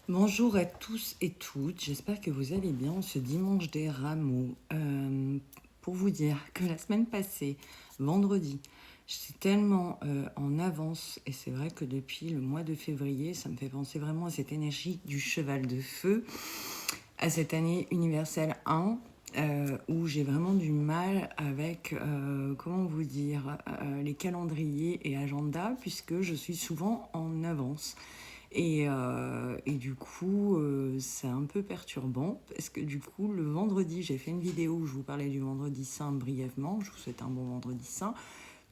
Bonjour à tous et toutes, j'espère que vous allez bien ce dimanche des Rameaux. Pour vous dire que la semaine passée, vendredi, j'étais tellement en avance et c'est vrai que depuis le mois de février, ça me fait penser vraiment à cette énergie du cheval de feu, à cette année universelle 1. Où j'ai vraiment du mal avec, comment vous dire, les calendriers et agendas, puisque je suis souvent en avance. Et du coup, c'est un peu perturbant parce que du coup, le vendredi, j'ai fait une vidéo où je vous parlais du vendredi saint brièvement. Je vous souhaite un bon vendredi saint.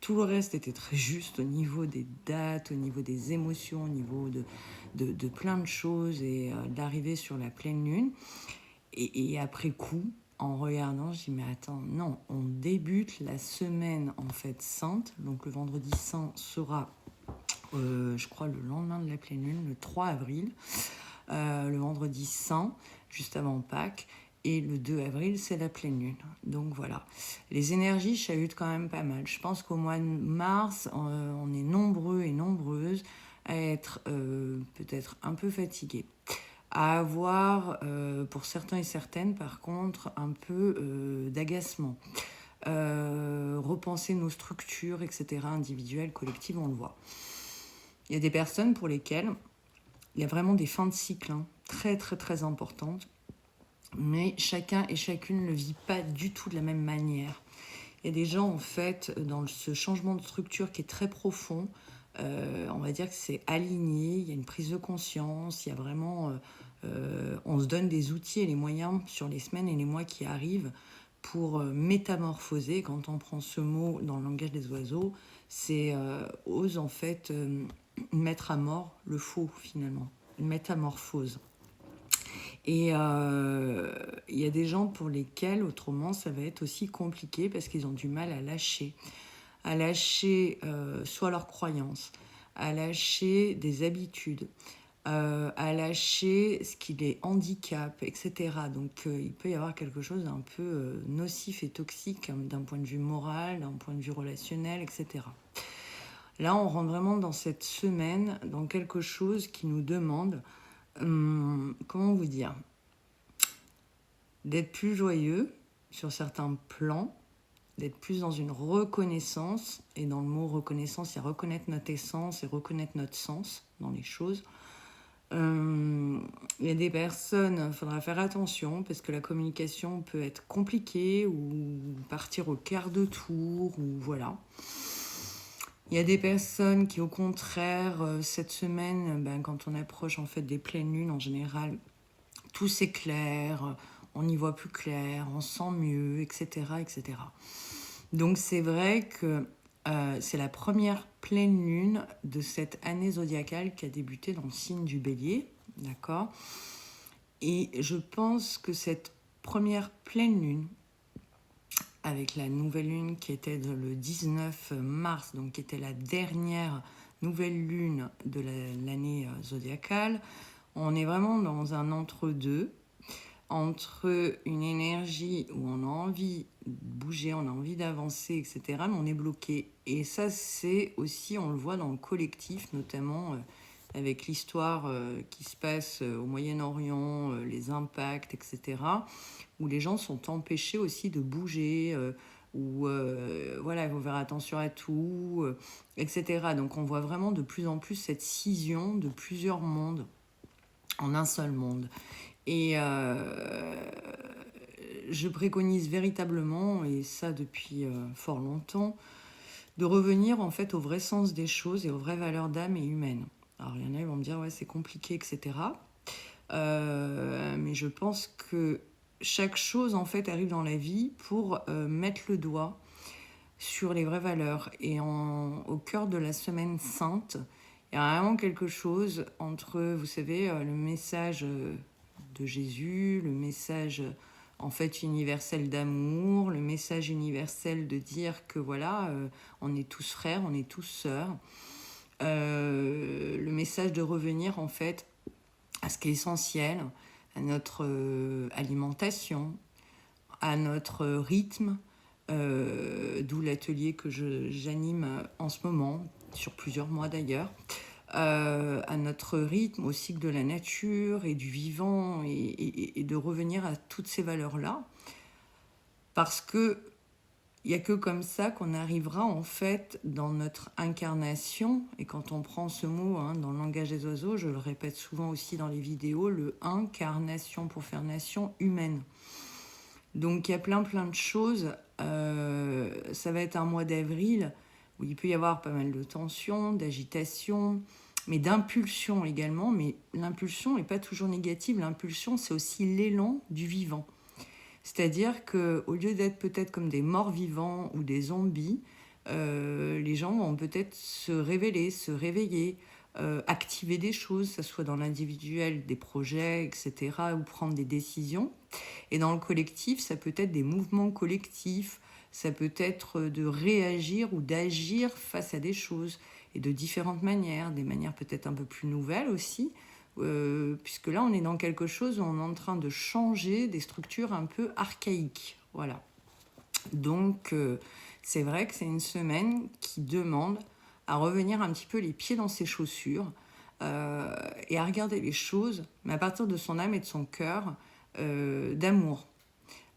Tout le reste était très juste au niveau des dates, au niveau des émotions, au niveau de plein de choses et d'arriver sur la pleine lune. Et après coup, en regardant, je dis mais attends, non, on débute la semaine en fait sainte. Donc le vendredi saint sera je crois, le lendemain de la pleine lune, le 3 avril, le vendredi saint, juste avant Pâques. Et le 2 avril, c'est la pleine lune. Donc voilà. Les énergies chahutent quand même pas mal. Je pense qu'au mois de mars, on est nombreux et nombreuses à être peut-être un peu fatigués. À avoir, pour certains et certaines, par contre, un peu d'agacement. Repenser nos structures, etc., individuelles, collectives, on le voit. Il y a des personnes pour lesquelles il y a vraiment des fins de cycle très très très importantes, mais chacun et chacune ne le vit pas du tout de la même manière. Il y a des gens en fait dans ce changement de structure qui est très profond, on va dire que c'est aligné, il y a une prise de conscience, il y a vraiment, on se donne des outils et les moyens sur les semaines et les mois qui arrivent pour métamorphoser. Quand on prend ce mot dans le langage des oiseaux, c'est ose en fait mettre à mort le faux finalement, une métamorphose. Et il y a des gens pour lesquels autrement ça va être aussi compliqué parce qu'ils ont du mal à lâcher soit leurs croyances, à lâcher des habitudes, à lâcher ce qui les handicape, etc. Donc il peut y avoir quelque chose d'un peu nocif et toxique d'un point de vue moral, d'un point de vue relationnel, etc. Là, on rentre vraiment dans cette semaine, dans quelque chose qui nous demande, comment vous dire, d'être plus joyeux sur certains plans, d'être plus dans une reconnaissance. Et dans le mot reconnaissance, il y a reconnaître notre essence et reconnaître notre sens dans les choses. Il y a des personnes, il faudra faire attention parce que la communication peut être compliquée ou partir au quart de tour ou voilà. Il y a des personnes qui, au contraire, cette semaine, quand on approche en fait des pleines lunes, en général, tout s'éclaire, on y voit plus clair, on sent mieux, etc., etc. Donc c'est vrai que c'est la première pleine lune de cette année zodiacale qui a débuté dans le signe du Bélier, d'accord. Et je pense que cette première pleine lune, avec la nouvelle lune qui était le 19 mars, donc qui était la dernière nouvelle lune de l'année zodiacale, on est vraiment dans un entre-deux, entre une énergie où on a envie de bouger, on a envie d'avancer, etc., mais on est bloqué. Et ça, c'est aussi, on le voit dans le collectif, notamment avec l'histoire qui se passe au Moyen-Orient, les impacts, etc., où les gens sont empêchés aussi de bouger, où voilà, il faut faire attention à tout, etc. Donc on voit vraiment de plus en plus cette scission de plusieurs mondes en un seul monde. Et je préconise véritablement, et ça depuis fort longtemps, de revenir en fait au vrai sens des choses et aux vraies valeurs d'âme et humaines. Alors il y en a qui vont me dire ouais c'est compliqué, etc. Mais je pense que chaque chose en fait arrive dans la vie pour mettre le doigt sur les vraies valeurs. Et au cœur de la semaine sainte, il y a vraiment quelque chose entre, vous savez, le message de Jésus, le message en fait universel d'amour, le message universel de dire que voilà, on est tous frères, on est tous sœurs. Le message de revenir en fait à ce qui est essentiel, à notre alimentation, à notre rythme, d'où l'atelier que j'anime en ce moment, sur plusieurs mois d'ailleurs, à notre rythme, au cycle de la nature et du vivant, et de revenir à toutes ces valeurs-là. Parce que il n'y a que comme ça qu'on arrivera en fait dans notre incarnation, et quand on prend ce mot dans le langage des oiseaux, je le répète souvent aussi dans les vidéos, le incarnation pour faire nation humaine. Donc il y a plein de choses, ça va être un mois d'avril où il peut y avoir pas mal de tensions, d'agitation, mais d'impulsion également, mais l'impulsion n'est pas toujours négative, l'impulsion c'est aussi l'élan du vivant. C'est-à-dire qu'au lieu d'être peut-être comme des morts vivants ou des zombies, les gens vont peut-être se révéler, se réveiller, activer des choses, que ce soit dans l'individuel, des projets, etc., ou prendre des décisions. Et dans le collectif, ça peut être des mouvements collectifs, ça peut être de réagir ou d'agir face à des choses, et de différentes manières, des manières peut-être un peu plus nouvelles aussi, puisque là on est dans quelque chose où on est en train de changer des structures un peu archaïques. Voilà. Donc c'est vrai que c'est une semaine qui demande à revenir un petit peu les pieds dans ses chaussures, et à regarder les choses, mais à partir de son âme et de son cœur, d'amour.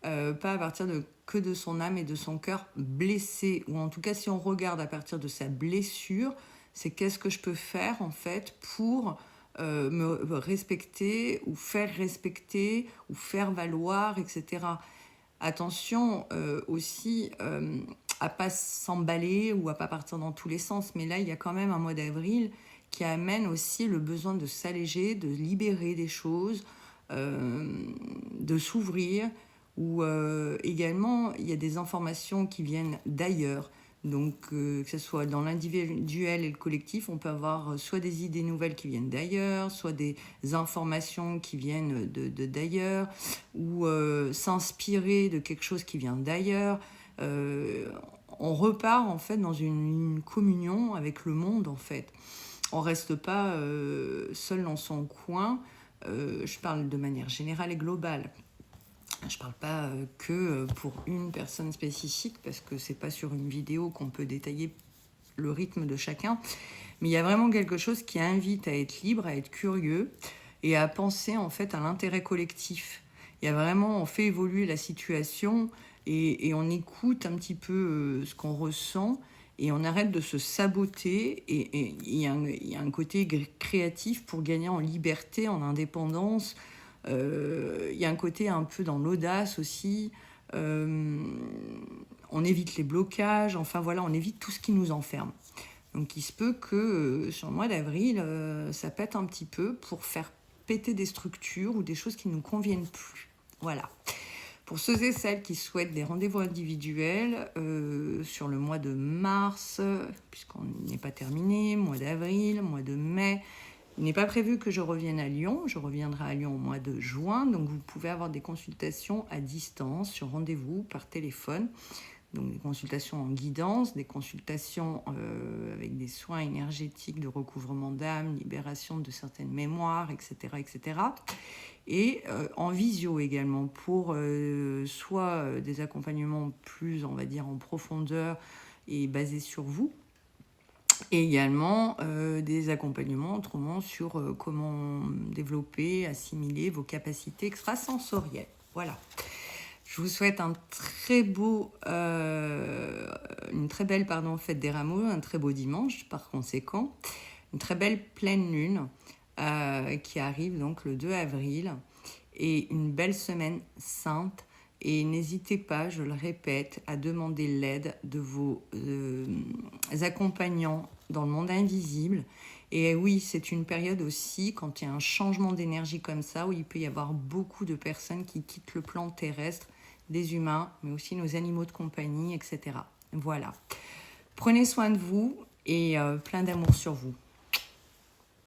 Pas à partir que de son âme et de son cœur blessé, ou en tout cas si on regarde à partir de sa blessure, c'est qu'est-ce que je peux faire en fait pour me respecter ou faire valoir, etc. Attention aussi à pas s'emballer ou à pas partir dans tous les sens, mais là il y a quand même un mois d'avril qui amène aussi le besoin de s'alléger, de libérer des choses, de s'ouvrir, ou également il y a des informations qui viennent d'ailleurs. Donc que ce soit dans l'individuel et le collectif, on peut avoir soit des idées nouvelles qui viennent d'ailleurs, soit des informations qui viennent d'ailleurs, ou s'inspirer de quelque chose qui vient d'ailleurs. On repart en fait dans une communion avec le monde en fait. On reste pas seul dans son coin. Je parle de manière générale et globale. Je ne parle pas que pour une personne spécifique, parce que c'est pas sur une vidéo qu'on peut détailler le rythme de chacun, mais il y a vraiment quelque chose qui invite à être libre, à être curieux et à penser en fait à l'intérêt collectif. Il y a vraiment, on fait évoluer la situation et on écoute un petit peu ce qu'on ressent, et on arrête de se saboter, et il y a un côté créatif pour gagner en liberté, en indépendance. Il y a un côté un peu dans l'audace aussi. On évite les blocages, enfin voilà, on évite tout ce qui nous enferme. Donc il se peut que sur le mois d'avril, ça pète un petit peu pour faire péter des structures ou des choses qui ne nous conviennent plus. Voilà. Pour ceux et celles qui souhaitent des rendez-vous individuels sur le mois de mars, puisqu'on n'est pas terminé, mois d'avril, mois de mai, il n'est pas prévu que je revienne à Lyon. Je reviendrai à Lyon au mois de juin. Donc vous pouvez avoir des consultations à distance, sur rendez-vous, par téléphone. Donc des consultations en guidance, des consultations avec des soins énergétiques de recouvrement d'âme, libération de certaines mémoires, etc. etc. Et en visio également, pour soit des accompagnements plus, on va dire, en profondeur et basés sur vous, et également des accompagnements autrement sur comment développer, assimiler vos capacités extrasensorielles. Voilà. Je vous souhaite une très belle fête des Rameaux, un très beau dimanche par conséquent, une très belle pleine lune qui arrive donc le 2 avril, et une belle semaine sainte. Et n'hésitez pas, je le répète, à demander l'aide de vos accompagnants dans le monde invisible. Et oui, c'est une période aussi, quand il y a un changement d'énergie comme ça, où il peut y avoir beaucoup de personnes qui quittent le plan terrestre, des humains, mais aussi nos animaux de compagnie, etc. Voilà. Prenez soin de vous et plein d'amour sur vous.